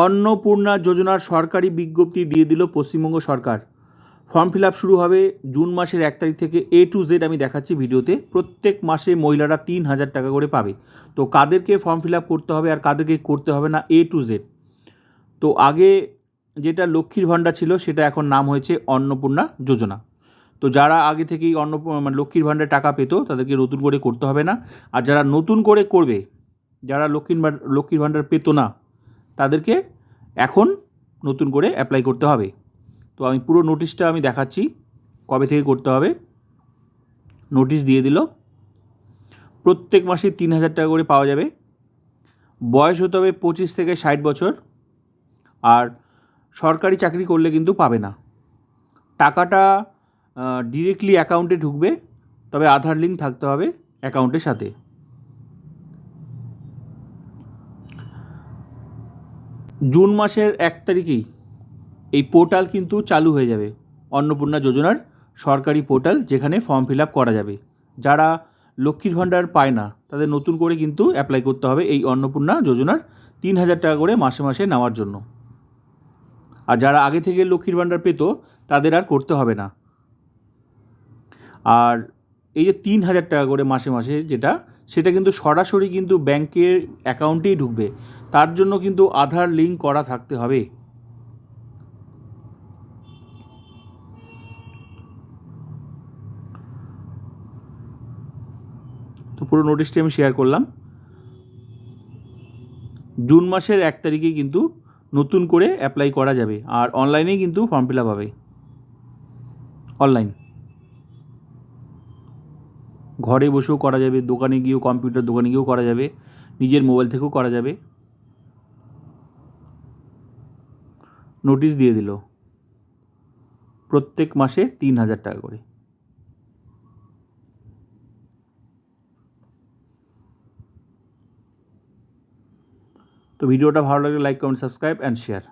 অন্নপূর্ণা যোজনার সরকারি বিজ্ঞপ্তি দিয়ে দিল পশ্চিমবঙ্গ সরকার। ফর্ম ফিল আপ শুরু হবে জুন মাসের 1 তারিখ থেকে। A to Z আমি দেখাচ্ছি ভিডিওতে। প্রত্যেক মাসে মহিলারা 3,000 টাকা করে পাবে। তো কাদেরকে ফর্ম ফিল আপ করতে হবে আর কাদেরকে করতে হবে না, A to Z। তো আগে যেটা লক্ষ্মীর ভাণ্ডার ছিল সেটা এখন নাম হয়েছে অন্নপূর্ণা যোজনা। তো যারা আগে থেকেই লক্ষ্মীর ভাণ্ডার টাকা পেত তাদেরকে নতুন করে করতে হবে না। আর যারা নতুন করে করবে, যারা লক্ষ্মীর ভাণ্ডার পেত না, তাদেরকে এখন নতুন করে অ্যাপ্লাই করতে হবে। তো আমি পুরো নোটিশটা আমি দেখাচ্ছি কবে থেকে করতে হবে। নোটিশ দিয়ে দিল, প্রত্যেক মাসে 3,000 টাকা করে পাওয়া যাবে। বয়স হতে হবে 25 থেকে 60 বছর। আর সরকারি চাকরি করলে কিন্তু পাবে না। টাকাটা ডিরেক্টলি অ্যাকাউন্টে ঢুকবে, তবে আধার লিঙ্ক থাকতে হবে অ্যাকাউন্টের সাথে। জুন মাসের 1 তারিখেই এই পোর্টাল কিন্তু চালু হয়ে যাবে, অন্নপূর্ণা যোজনার সরকারি পোর্টাল, যেখানে ফর্ম ফিল আপ করা যাবে। যারা লক্ষ্মীর ভাণ্ডার পায় না তাদের নতুন করে কিন্তু অ্যাপ্লাই করতে হবে এই অন্নপূর্ণা যোজনার 3,000 টাকা করে মাসে মাসে নেওয়ার জন্য। আর যারা আগে থেকে লক্ষ্মীর ভাণ্ডার পেত তাদের আর করতে হবে না। আর এই যে 3,000 টাকা করে মাসে মাসে সেটা কিন্তু সরাসরি কিন্তু ব্যাংকের অ্যাকাউন্টেই ঢুকবে। তার জন্য কিন্তু আধার লিঙ্ক করা থাকতে হবে। তো পুরো নোটিশটি আমি শেয়ার করলাম। জুন মাসের 1 তারিখে কিন্তু নতুন করে অ্যাপ্লাই করা যাবে। আর অনলাইনেই কিন্তু ফর্ম ফিল আপ হবে, অনলাইন। ঘরে বসেও করা যাবে, দোকানে গিয়েও, কম্পিউটার দোকানে গিয়েও করা যাবে, নিজের মোবাইল থেকেও করা যাবে। নোটিশ দিয়ে দিল, প্রত্যেক মাসে 3,000 টাকা করে। তো ভিডিওটা ভালো লাগলে like, comment, subscribe and share.